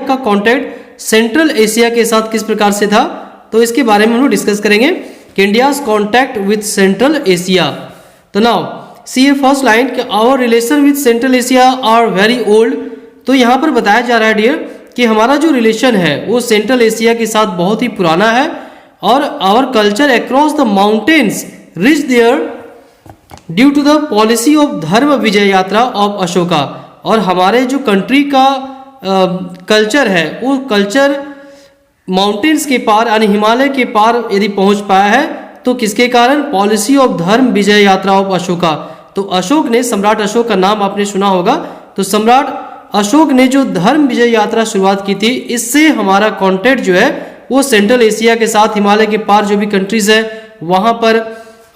का contact central Asia के साथ किस प्रकार से था, तो इसके बारे में हम लोग डिस्कस करेंगे कि India's contact with Central Asia. तो now see a first line कि our relation with Central Asia are very old. तो यहाँ पर बताया जा रहा है डियर कि हमारा जो रिलेशन है वो सेंट्रल एशिया के साथ बहुत ही पुराना है, और our culture across the mountains reach there due to the policy of dharma vijay यात्रा ऑफ अशोका। और हमारे जो कंट्री का कल्चर है वो कल्चर माउंटेन्स के पार यानी हिमालय के पार यदि पहुंच पाया है तो किसके कारण, पॉलिसी ऑफ धर्म विजय यात्रा ऑफ अशोका। तो अशोक ने, सम्राट अशोक का नाम आपने सुना होगा, तो सम्राट अशोक ने जो धर्म विजय यात्रा शुरुआत की थी, इससे हमारा कॉन्टैक्ट जो है वो सेंट्रल एशिया के साथ हिमालय के पार जो भी कंट्रीज है वहाँ पर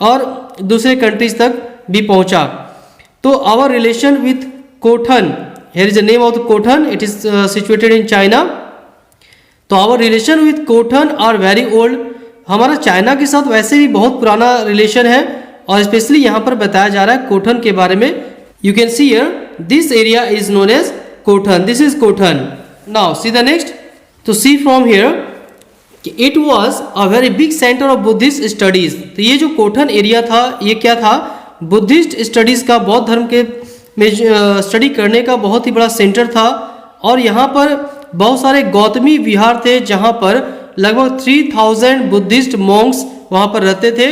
और दूसरे कंट्रीज तक भी पहुँचा। तो our relation with Khotan, here is the name of the Khotan, it is situated in China. तो our relation with Khotan are very old, हमारा चाइना के साथ वैसे भी बहुत पुराना रिलेशन है, और स्पेशली यहाँ पर बताया जा रहा है कोठन के बारे में। You can see here this area is known as Khotan, this is Khotan. Now see the next, तो see from here it was a very big centre of Buddhist studies. तो ये जो कोठन एरिया था ये क्या था, बुद्धिस्ट स्टडीज का, बौद्ध धर्म के में स्टडी करने का बहुत ही बड़ा सेंटर था। और यहाँ पर बहुत सारे गौतमी विहार थे जहाँ पर लगभग 3000 बुद्धिस्ट मॉन्क्स वहाँ पर रहते थे।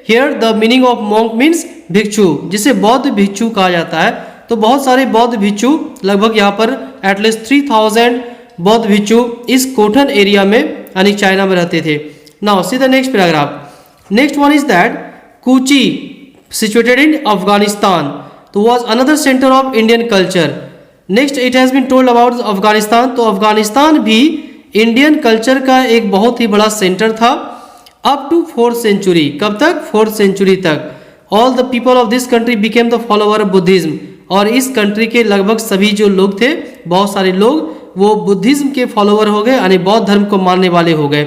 Here the meaning of monk means भिक्षु, जिसे बौद्ध भिक्षु कहा जाता है। तो बहुत सारे बौद्ध भिक्षु, लगभग यहाँ पर एटलीस्ट 3000 बौद्ध भिक्षु इस कोठन एरिया में यानी चाइना में रहते थे। Now see the next paragraph. Next one is that Kucha situated in Afghanistan, तो was another centre of Indian culture. Next it has been told about Afghanistan, तो अफगानिस्तान भी इंडियन कल्चर का एक बहुत ही बड़ा सेंटर था अप टू 4th सेंचुरी। कब तक, 4th सेंचुरी तक। All the people of this country became the follower of Buddhism, और इस कंट्री के लगभग सभी जो लोग थे, बहुत सारे लोग वो बुद्धिज्म के फॉलोअर हो गए यानी बौद्ध धर्म को मानने वाले हो गए।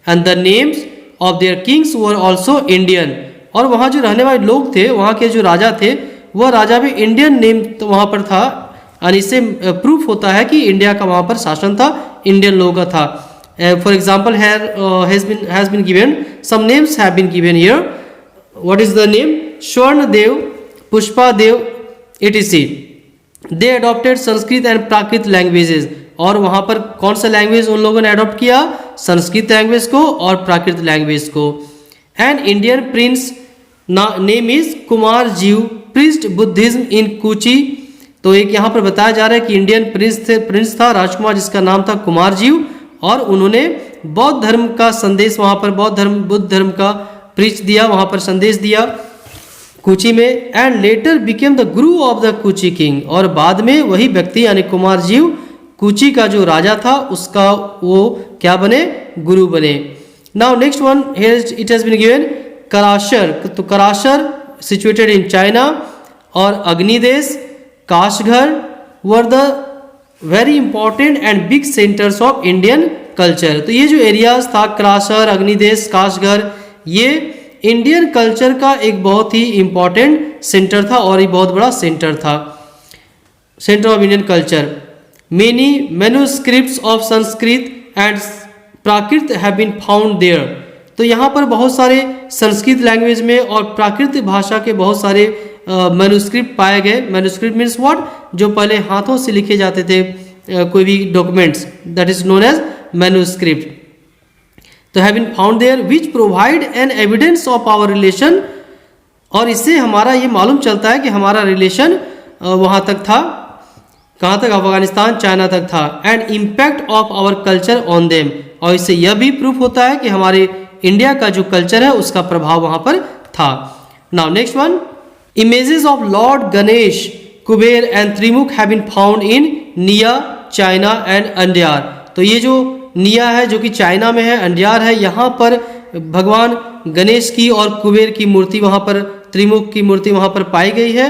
And the names of their Kings were also Indian, और वहाँ जो रहने वाले लोग थे, वहाँ के जो राजा थे, वह राजा भी इंडियन नेम तो वहाँ पर था, यानी इससे प्रूफ होता है कि इंडिया का वहाँ पर शासन था, इंडियन लोगों का था। For example has been given some names have been given here. What is the name, Swarna Dev, Pushpa Dev, etc. They adopted Sanskrit and Prakrit languages, और वहाँ पर कौन सा लैंग्वेज उन लोगों ने अडॉप्ट किया, संस्कृत लैंग्वेज को और प्राकृत लैंग्वेज को। And Indian Prince name is Kumar जीव प्रिस्ट बुद्धिज्म इन कूची। तो एक यहाँ पर बताया जा रहा है कि इंडियन प्रिंस था, राजकुमार, जिसका नाम था कुमार जीव, और उन्होंने बौद्ध धर्म का संदेश वहाँ पर बुद्ध धर्म का प्रीच दिया, वहाँ पर संदेश दिया कूची में। And later became the Guru of the कूची king, और बाद में वही व्यक्ति यानी कुमार जीव कूची का जो राजा था उसका वो क्या बने, गुरु बने। Now next one here it has been given Karashahr, तो कराशर सिचुएटेड इन चाइना, और Agnidesh, Kashgar were the very important and big centres of Indian culture. तो ये जो एरियाज था कराशर, अग्निदेश, काशघर, ये इंडियन कल्चर का एक बहुत ही इंपॉर्टेंट सेंटर था और एक बहुत बड़ा सेंटर था, centre of Indian culture. Many manuscripts of Sanskrit and Prakrit have been found there. तो यहाँ पर बहुत सारे संस्कृत लैंग्वेज में और प्राकृत भाषा के बहुत सारे मैन्युस्क्रिप्ट पाए गए। मैन्युस्क्रिप्ट मीन्स व्हाट, जो पहले हाथों से लिखे जाते थे कोई भी documents, that is known as manuscript. तो have been found there which provide an evidence of our relation, और इससे हमारा ये मालूम चलता है कि हमारा रिलेशन वहाँ तक था, कहाँ तक, अफगानिस्तान, चाइना तक था। And impact of our culture on them, और इससे यह भी प्रूफ होता है कि हमारे इंडिया का जो कल्चर है उसका प्रभाव वहाँ पर था। Now next one, images of lord Ganesh, Kuber and Trimukh have been found in Niya, China and अंडियार। तो ये जो निया है जो कि चाइना में है, अंडियार है, यहाँ पर भगवान गणेश की और कुबेर की मूर्ति वहाँ पर, त्रिमुख की मूर्ति वहाँ पर पाई गई है।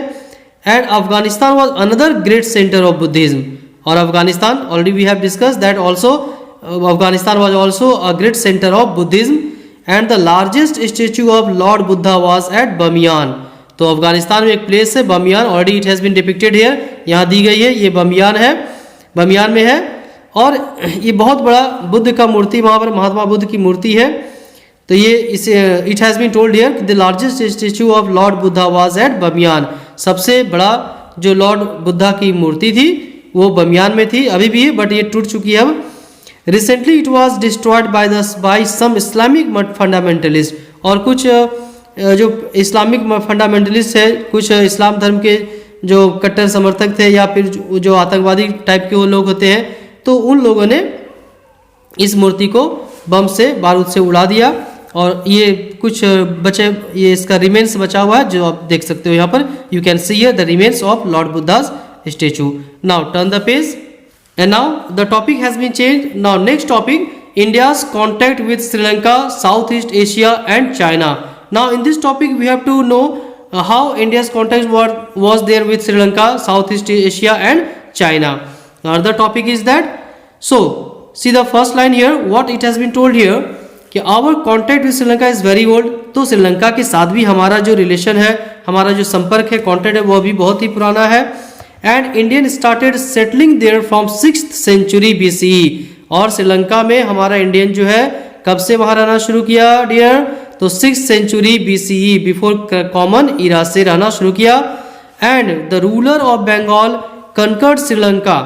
And Afghanistan was another great centre of Buddhism, और Afghanistan already we have discuss that also Afghanistan was also a great centre of Buddhism. And the largest statue of lord Buddha was at Bamiyan. तो Afghanistan में एक place है Bamiyan, already it has been depicted here, यहाँ दी गई है, ये बमियान है, बमियान में है। और ये बहुत बड़ा बुद्ध का मूर्ति वहाँ पर महात्मा बुद्ध की मूर्ति है। तो ये इसे it has been told here the largest statue of lord Buddha was at Bamiyan. सबसे बड़ा जो लॉर्ड बुद्धा की मूर्ति थी वो बमियान में थी, अभी भी है बट ये टूट चुकी है अब। Recently it was destroyed by some Islamic fundamentalist, और कुछ जो इस्लामिक फंडामेंटलिस्ट है, कुछ इस्लाम धर्म के जो कट्टर समर्थक थे या फिर जो आतंकवादी टाइप के वो लोग होते हैं, तो उन लोगों ने इस मूर्ति को बम से बारूद से उड़ा दिया और ये कुछ बचे, ये इसका रिमेन्स बचा हुआ है जो आप देख सकते हो यहाँ पर। You can see here the remains of lord Buddha's statue. Now turn the page and now the topic has been change. Now next topic, India's contact with Sri Lanka, south east Asia and China. Now in this topic we have to know how India's contact was there with Sri Lanka, Southeast Asia and China. Now the topic is that, so see the first line here, what it has been told here कि our contact with Sri Lanka is very old। तो श्रीलंका के साथ भी हमारा जो relation है, हमारा जो संपर्क है, कॉन्टैक्ट है, वो भी बहुत ही पुराना है। And Indian started settling there from 6th century BCE। और श्रीलंका में हमारा इंडियन जो है कब से वहाँ रहना शुरू किया डियर, तो 6th century BCE before common era से रहना शुरू किया। And the ruler of Bengal conquered Sri Lanka.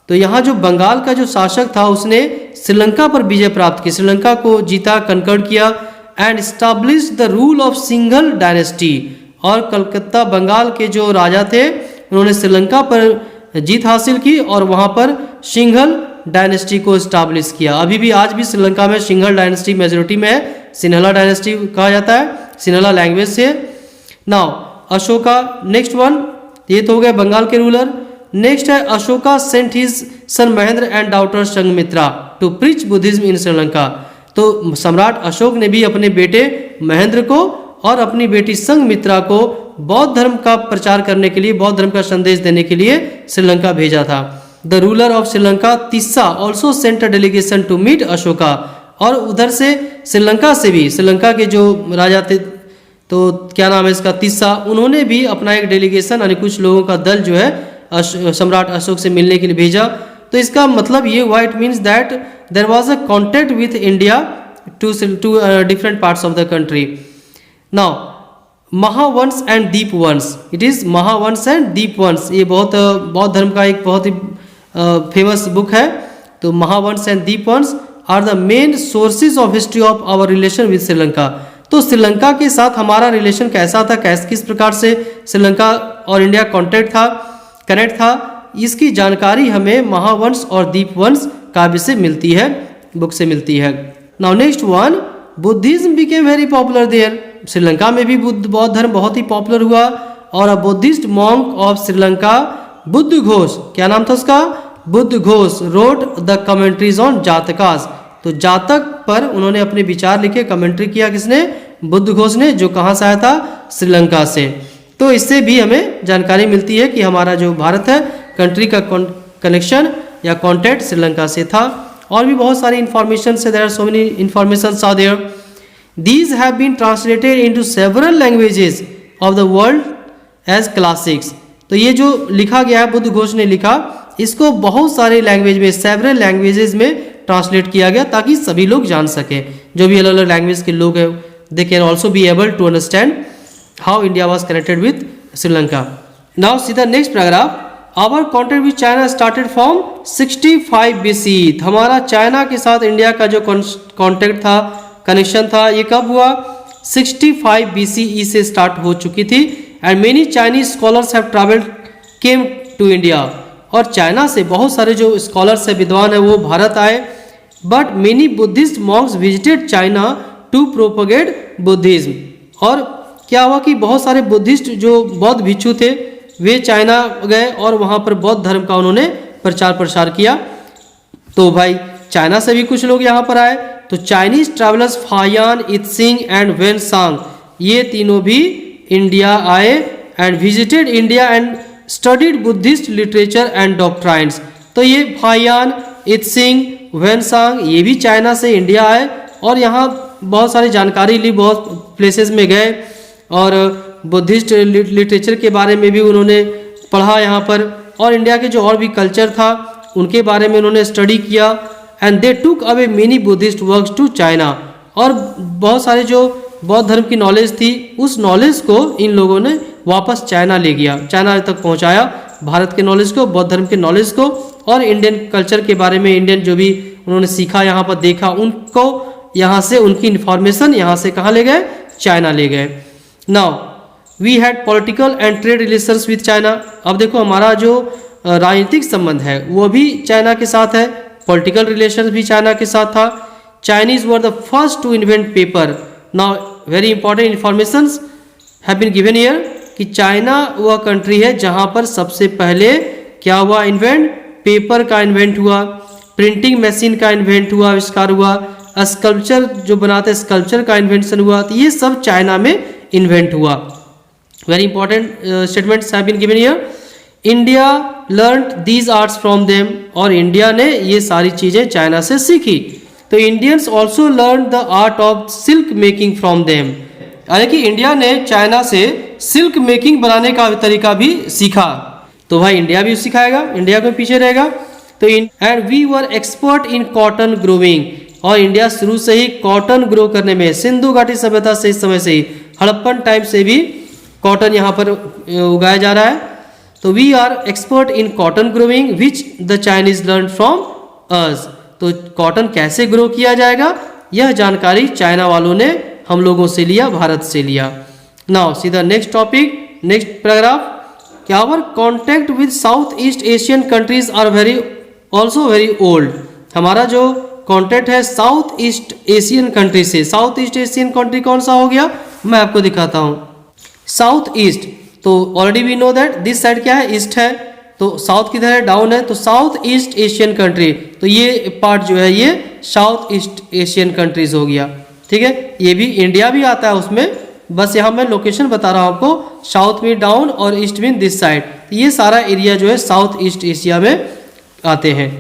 तो यहाँ जो बंगाल का जो शासक था उसने श्रीलंका पर विजय प्राप्त की, श्रीलंका को जीता, कनकर्ड किया। And establish the rule of Singhal dynasty. और कलकत्ता बंगाल के जो राजा थे उन्होंने श्रीलंका पर जीत हासिल की और वहाँ पर सिंघल डायनेस्टी को स्टैब्लिश किया। अभी भी आज भी श्रीलंका में सिंघल डायनेस्टी मेजोरिटी में है, सिन्हला डायनेस्टी कहा जाता है, सिन्हला लैंग्वेज से। नाउ अशोका, नेक्स्ट वन, ये तो हो गए बंगाल के रूलर। नेक्स्ट है Ashoka sent his son Mahendra and daughter Sanghamitra to preach Buddhism in Sri Lanka. तो सम्राट अशोक ने भी अपने बेटे महेंद्र को और अपनी बेटी संघमित्रा को बौद्ध धर्म का प्रचार करने के लिए, बौद्ध धर्म का संदेश देने के लिए श्रीलंका भेजा था। The ruler of Sri Lanka Tissa also sent a delegation to meet Ashoka. और उधर से श्रीलंका से भी, श्रीलंका के जो राजा थे, तो क्या नाम है इसका, तिस्सा, उन्होंने भी अपना एक डेलीगेशन यानी कुछ लोगों का दल जो है सम्राट अशोक से मिलने के लिए भेजा। तो इसका मतलब ये हुआ, it means that there was a contact with India to different parts of the country. Now Mahavamsa and Dipavamsa, it is Mahavamsa and Dipavamsa, ये बहुत बौद्ध धर्म का एक बहुत ही फेमस बुक है। तो Mahavamsa and Dipavamsa are the main sources of history of our relation with Sri Lanka. तो श्रीलंका के साथ हमारा रिलेशन कैसा था, किस प्रकार से श्रीलंका और इंडिया कॉन्टैक्ट था, कनेक्ट था, इसकी जानकारी हमें महावंश और दीपवंश काव्य से मिलती है, बुक से मिलती है। Now next one, Buddhism became very popular there. Sri Lanka में भी बौद्ध धर्म बहुत ही पॉपुलर हुआ। और a Buddhist monk of Sri Lanka Buddha Ghosh, क्या नाम था उसका, Buddha Ghosh, read the commentaries on Jatakas. तो जातक पर उन्होंने अपने विचार लिखे, कमेंट्री किया, किसने, बुद्ध घोष ने, जो कहाँ से आया था, श्रीलंका से। तो इससे भी हमें जानकारी मिलती है कि हमारा जो भारत है, कंट्री का कनेक्शन या कॉन्टैक्ट श्रीलंका से था। और भी बहुत सारी इंफॉर्मेशन है, there are so many information are there. These have been translated into several languages of the world as classics. तो ये जो लिखा गया है, बुद्ध घोष ने लिखा, इसको बहुत सारे लैंग्वेज में, सेवरल लैंग्वेजेस में ट्रांसलेट किया गया ताकि सभी लोग जान सके, जो भी अलग अलग लैंग्वेज के लोग हैं, they can also be able to understand how India was connected with Sri Lanka. Now see the next paragraph, our contact with China started from 65 BCE। हमारा चाइना के साथ इंडिया का जो कॉन्टैक्ट था, कनेक्शन था, ये कब हुआ, 65 BCE से स्टार्ट हो चुकी थी। And many Chinese scholars have travelled came to India. और चाइना से बहुत सारे जो स्कॉलर्स है, विद्वान है, वो भारत आए। But many Buddhist monks visited China to propagate Buddhism. और क्या हुआ कि बहुत सारे बुद्धिस्ट जो बौद्ध भिक्षु थे वे चाइना गए और वहाँ पर बौद्ध धर्म का उन्होंने प्रचार प्रसार किया। तो भाई चाइना से भी कुछ लोग यहाँ पर आए। तो Chinese travellers Fahien, Itsing and Xuanzang, ये तीनों भी इंडिया आए and visited India and studied Buddhist literature and doctrines. तो ये फायान, इत्सिंग, वेनसांग, ये भी चाइना से इंडिया आए और यहाँ बहुत सारी जानकारी ली, बहुत प्लेसेस में गए और बुद्धिस्ट लिटरेचर के बारे में भी उन्होंने पढ़ा यहाँ पर। और इंडिया के जो और भी कल्चर था उनके बारे में उन्होंने स्टडी किया। And they took away many Buddhist works to China, और बहुत सारे जो बौद्ध धर्म की नॉलेज थी उस नॉलेज को इन लोगों ने वापस चाइना ले गया, चाइना तक पहुंचाया भारत के नॉलेज को, बौद्ध धर्म के नॉलेज को, और इंडियन कल्चर के बारे में, इंडियन जो भी उन्होंने सीखा यहाँ पर देखा, उनको यहाँ से उनकी इंफॉर्मेशन यहाँ से कहाँ ले गए, चाइना ले गए। Now we had political and trade relations with China. अब देखो हमारा जो राजनीतिक संबंध है वो भी चाइना के साथ है, पॉलिटिकल रिलेशन भी चाइना के साथ था। Chinese were the first to invent paper. Now very important information have been given here कि चाइना वह कंट्री है जहां पर सबसे पहले क्या हुआ, इन्वेंट, पेपर का इन्वेंट हुआ, प्रिंटिंग मशीन का इन्वेंट हुआ, आविष्कार हुआ, स्कल्पचर जो बनाते स्कल्पचर का इन्वेंशन हुआ, तो ये सब चाइना में इन्वेंट हुआ। Very important statements have been given here. India learned these arts from them, और इंडिया ने ये सारी चीजें चाइना से सीखी। तो Indians also learn the art of silk making from them, यानी कि इंडिया ने चाइना से सिल्क मेकिंग बनाने का तरीका भी सीखा। तो भाई इंडिया भी सिखाएगा, इंडिया को पीछे रहेगा। तो and we were expert in cotton growing, और इंडिया शुरू से ही कॉटन ग्रो करने में, सिंधु घाटी सभ्यता से, इस समय से ही, हड़प्पन टाइम से भी कॉटन यहाँ पर उगाया जा रहा है। तो we are expert in cotton growing which the Chinese learn from us. तो कॉटन कैसे ग्रो किया जाएगा यह जानकारी चाइना वालों ने हम लोगों से लिया, भारत से लिया। Now see the next topic, next paragraph. क्या our contact with south east Asian countries are very also very old. हमारा जो कॉन्टेक्ट है साउथ ईस्ट एशियन कंट्री से। साउथ ईस्ट एशियन कंट्री कौन सा हो गया, मैं आपको दिखाता हूँ। साउथ ईस्ट, तो already we know that this side क्या है, ईस्ट है, तो साउथ किधर है, डाउन है, तो साउथ ईस्ट एशियन कंट्री, तो ये पार्ट जो है ये साउथ ईस्ट एशियन कंट्रीज हो गया। ठीक है, ये भी इंडिया भी आता है उसमें, बस यहाँ मैं लोकेशन बता रहा हूँ आपको, साउथ में डाउन और ईस्ट में दिस साइड, ये सारा एरिया जो है साउथ ईस्ट एशिया में आते हैं।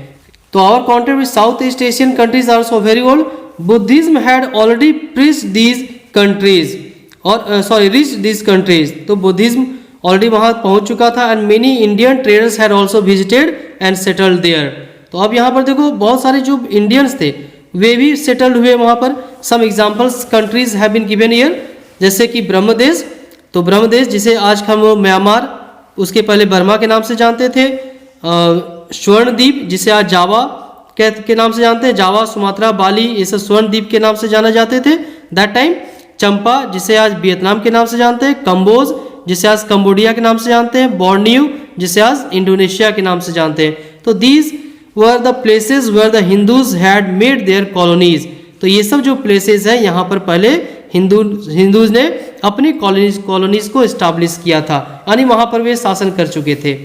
तो our contact with south east Asian countries are so very old. Buddhism had already preached these countries, और सॉरी रीच दीज कंट्रीज, तो बुद्धिज्म ऑलरेडी वहाँ पहुँच चुका था। And many Indian traders had also visited and settled there. तो अब यहाँ पर देखो बहुत सारे जो इंडियंस थे वे भी सेटल्ड हुए वहाँ पर। Some examples countries have been given here, जैसे कि ब्रह्मदेश, तो ब्रह्मदेश जिसे आज हम म्यांमार, उसके पहले बर्मा के नाम से जानते थे। स्वर्णद्वीप जिसे आज जावा के नाम से जानते हैं, जावा, सुमात्रा, बाली, ये सब स्वर्णद्वीप के नाम से जाना जाते थे दैट टाइम। चंपा जिसे आज वियतनाम के नाम से जानते हैं, कंबोज जिसे आज कंबोडिया के नाम से जानते हैं, बोर्नियो जिसे आज इंडोनेशिया के नाम से जानते हैं। तो these were the places where the Hindus had made their colonies. तो ये सब जो प्लेसेस है यहाँ पर पहले हिंदूज ने अपनी कॉलोनीज को इस्टाब्लिश किया था, यानी वहाँ पर वे शासन कर चुके थे।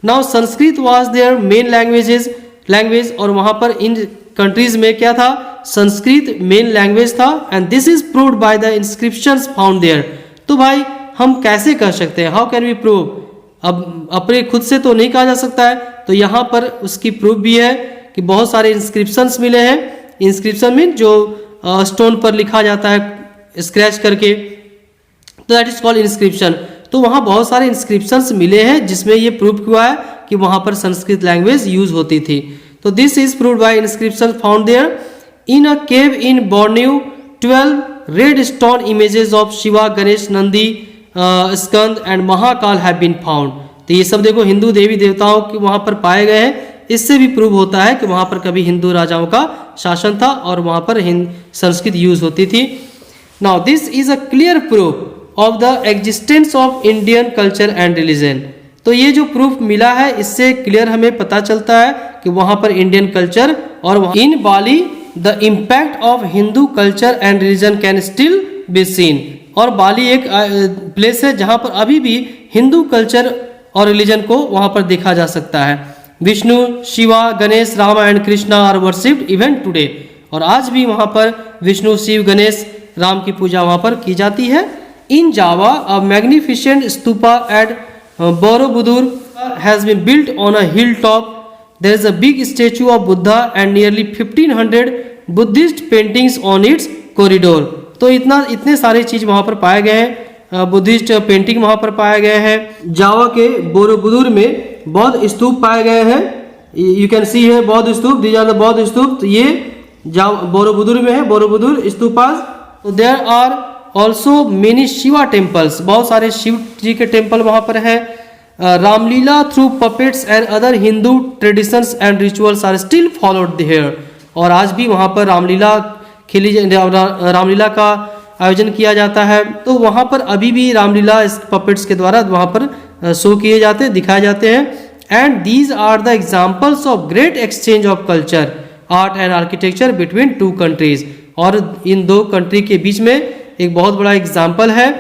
Now Sanskrit was their main language, और वहाँ पर इन कंट्रीज में क्या था, संस्कृत मेन लैंग्वेज था। And this is proved by the inscriptions found there. तो भाई हम कैसे कर सकते हैं, हाउ कैन वी प्रूव, अब अपने खुद से तो नहीं कहा जा सकता है, तो यहाँ पर उसकी प्रूफ भी है कि बहुत सारे इंस्क्रिप्शंस मिले हैं। इंस्क्रिप्शन मीन जो स्टोन पर लिखा जाता है स्क्रैच करके, तो दैट इज कॉल्ड इंस्क्रिप्शन। तो वहाँ बहुत सारे इंस्क्रिप्शंस मिले हैं जिसमें ये प्रूफ हुआ है कि वहाँ पर संस्कृत लैंग्वेज यूज होती थी। तो this is proved by inscription found there in a cave in Borneo. 12 red stone images of Shiva, Ganesh, Nandi, Skanda and Mahakal have been found. तो ये सब देखो हिंदू देवी देवताओं के वहाँ पर पाए गए हैं। इससे भी प्रूव होता है कि वहाँ पर कभी हिंदू राजाओं का शासन था और वहाँ पर संस्कृत यूज होती थी। Now this is a clear proof of the existence of Indian culture and religion. तो ये जो प्रूफ मिला है इससे क्लियर हमें पता चलता है कि वहाँ पर इंडियन कल्चर, और in Bali the impact of Hindu culture and religion can still be seen. और बाली एक प्लेस है जहाँ पर अभी भी हिंदू कल्चर और रिलीजन को वहाँ पर देखा जा सकता है। Vishnu, Shiva, Ganesh, Ram and Krishna are worshipped even today. और आज भी वहाँ पर विष्णु, शिव, गणेश, राम की पूजा वहाँ पर की जाती है। In Java a magnificent stupa at Borobudur has been built on a hill top. There is a big statue of Buddha and nearly 1500 Buddhist paintings on its corridor. तो इतने सारे चीज वहाँ पर पाए गए हैं, बुद्धिस्ट पेंटिंग वहाँ पर पाए गए हैं। जावा के बोरोबुदुर में बौद्ध स्तूप पाए गए हैं, यू कैन सी है बौद्ध स्तूप, दीज आर द बौद्ध स्तूप। तो ये बोरोबुदुर में है, बोरोबुदुर स्तूपास। तो there are also many Shiva temples, बहुत सारे शिव जी के टेम्पल वहाँ पर है। Ramlila through puppets and other Hindu traditions and rituals are still followed there. और आज भी वहाँ पर रामलीला रामलीला का आयोजन किया जाता है। तो वहाँ पर अभी भी रामलीला इस पपेट्स के द्वारा वहाँ पर शो किए जाते हैं, दिखाए जाते हैं। And these are the examples of great exchange of culture, art and architecture between two countries. और इन दो कंट्री के बीच में एक बहुत बड़ा एग्जाम्पल है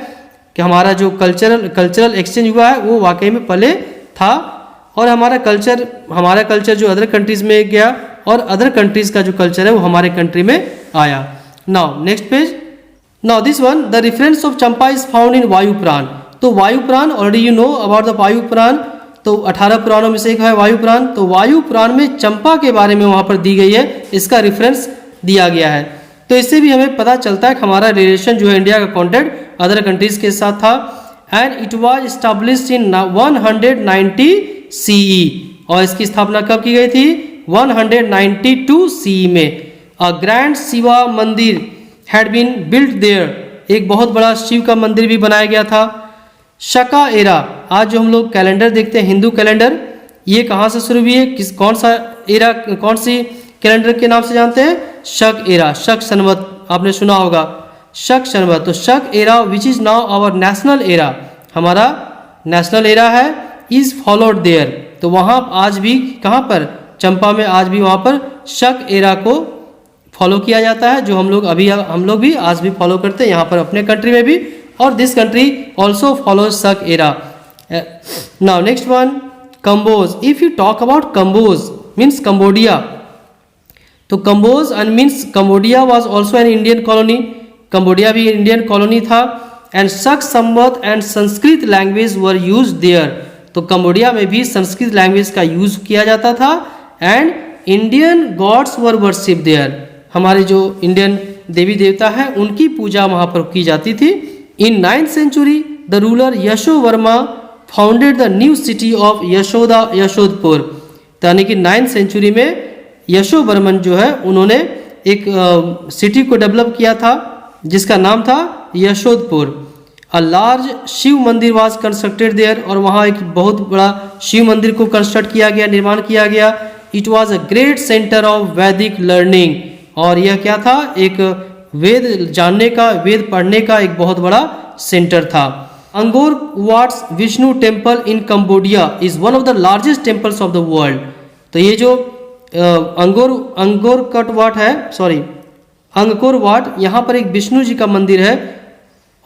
कि हमारा जो कल्चरल एक्सचेंज हुआ है वो वाकई में पहले था, और हमारा कल्चर जो अदर कंट्रीज में गया और अदर कंट्रीज का जो कल्चर है वो हमारे कंट्री में आया। Now next page. Now this one, the reference of Champa is found in Vayu Purana. तो Vayu Purana already you know about the Vayu Purana. तो 18 पुराणों में से एक है वायु पुराण। तो वायु पुराण में चंपा के बारे में वहाँ पर दी गई है, इसका रेफरेंस दिया गया है। तो इससे भी हमें पता चलता है कि हमारा रिलेशन जो है इंडिया का कॉन्टेक्ट अदर कंट्रीज के साथ था। And it was established in 190 CE। और इसकी स्थापना कब की गई थी? 192 CE में। अ ग्रैंड शिवा मंदिर हैड बीन बिल्ट देयर। एक बहुत बड़ा शिव का मंदिर भी बनाया गया था। शका एरा, आज जो हम लोग कैलेंडर देखते हैं हिंदू कैलेंडर, ये कहाँ से शुरू हुई है? कौन सा एरा, कौन सी कैलेंडर के नाम से जानते हैं? शक एरा, शक संवत, आपने सुना होगा शक संवत। तो Shaka era which is now our national era, हमारा नेशनल एरा है, इज फॉलोड देयर। तो वहाँ आज भी कहाँ पर? चंपा में आज भी वहाँ पर शक एरा को फॉलो किया जाता है, जो हम लोग भी आज भी फॉलो करते हैं यहाँ पर अपने कंट्री में भी। और this country also follow Shaka era. Now next one, Kamboj. If you talk about Kamboj means Cambodia, तो Kamboj and means Cambodia was also an Indian colony. Cambodia भी इंडियन कॉलोनी था। And Shaka Samvat and Sanskrit language were use there. तो Cambodia में भी Sanskrit language का use किया जाता था। And Indian gods were worship there, हमारे जो इंडियन देवी देवता है उनकी पूजा वहाँ पर की जाती थी। In 9th century the ruler Yashovarman founded the new city of Yashodapur. यानी कि 9th century में यशोवर्मन जो है उन्होंने एक सिटी को डेवलप किया था जिसका नाम था यशोदपुर। अ लार्ज शिव मंदिर वाज कंस्ट्रक्टेड देयर। और वहाँ एक बहुत बड़ा शिव मंदिर को कंस्ट्रक्ट किया गया, निर्माण किया गया। It was a great centre of वैदिक लर्निंग। और यह क्या था? एक वेद जानने का, वेद पढ़ने का एक बहुत बड़ा सेंटर था। Angkor Wat's Vishnu temple in Cambodia is one of the largest temples of the world. तो ये जो अंगकोर वाट, यहाँ पर एक विष्णु जी का मंदिर है।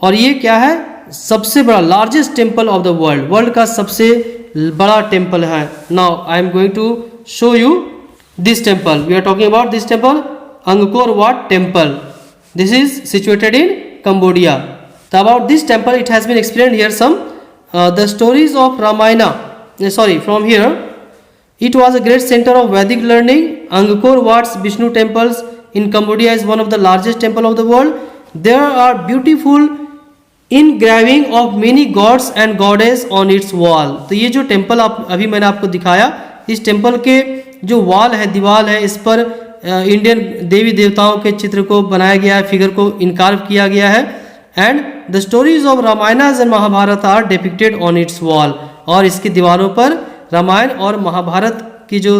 और ये क्या है? सबसे बड़ा largest temple of the world, world का सबसे बड़ा टेम्पल है। Now I am going to show you this temple. We are talking about this temple, Angkor Wat temple. This is situated in Cambodia. So about this temple, it has been explained here some the stories of Ramayana. From here, it was a great center of Vedic learning. Angkor Wat's Vishnu temples in Cambodia is one of the largest temple of the world. There are beautiful engraving of many gods and goddess on its wall. तो ये जो temple अभी मैंने आपको दिखाया, इस temple के जो वॉल है, दीवार है, इस पर इंडियन देवी देवताओं के चित्र को बनाया गया है, फिगर को इनकार्व किया गया है। And the stories of Ramayana and Mahabharata are depicted on its wall. और इसकी दीवारों पर रामायण और महाभारत की जो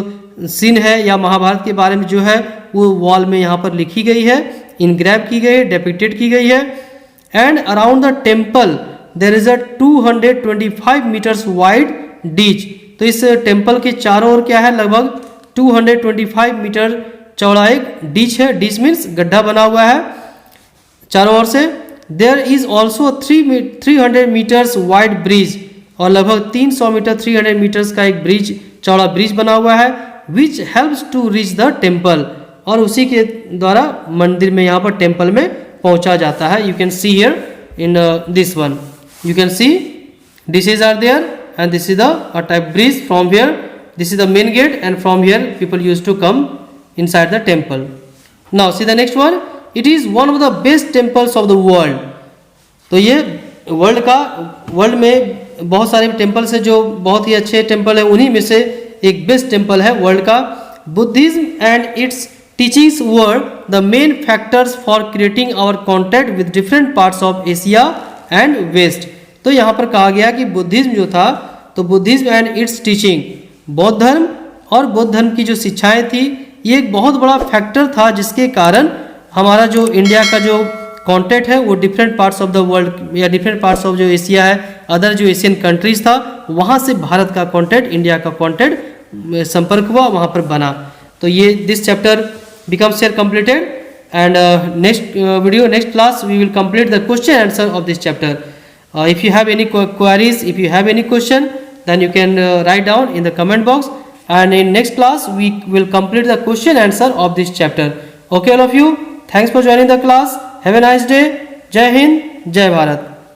सीन है या महाभारत के बारे में जो है वो वॉल में यहाँ पर लिखी गई है, इनग्रेव की गई है, डिपिक्टेड की गई है। And around the temple there is a 225 metres wide ditch. तो इस टेम्पल के चारों ओर क्या है? लगभग 225 मीटर चौड़ा एक डिच है। डिच मीन्स गड्ढा बना हुआ है चारों ओर से। There is also 300 metres wide bridge. और लगभग 300 मीटर 300 मीटर्स का एक ब्रिज, चौड़ा ब्रिज बना हुआ है। Which helps to reach the temple. और उसी के द्वारा मंदिर में, यहाँ पर टेम्पल में पहुँचा जाता है। You can see here in this one, you can see dishes are there and this is the type bridge from here. This is the main gate and from here people use to come inside the temple. Now see the next one. It is one of the best temples of the world. तो ये world में बहुत सारे temples है जो बहुत ही अच्छे temple है। उन्हीं में से एक बेस्ट टेम्पल है वर्ल्ड का। Buddhism and its teachings were the main factors for creating our contact with different parts of Asia and West. तो यहाँ पर कहा गया कि बुद्धिज्म जो था, तो बुद्धिज्म एंड इट्स टीचिंग, बौद्ध धर्म और बौद्ध धर्म की जो शिक्षाएं थी, ये एक बहुत बड़ा फैक्टर था जिसके कारण हमारा जो इंडिया का जो कॉन्टैक्ट है वो different parts of the world या डिफरेंट पार्ट्स ऑफ जो एशिया है, अदर जो एशियन कंट्रीज था, वहाँ से भारत का कॉन्टैक्ट, इंडिया का कॉन्टैक्ट संपर्क हुआ, वहाँ पर बना। तो ये this chapter becomes here completed, and next video, next class, we will complete the question answer of this chapter. If you have any queries, if you have any question, then you can write down in the comment box, and in next class we will complete the question answer of this chapter. Okay, all of you, thanks for joining the class. Have a nice day. Jai Hind, Jai Bharat.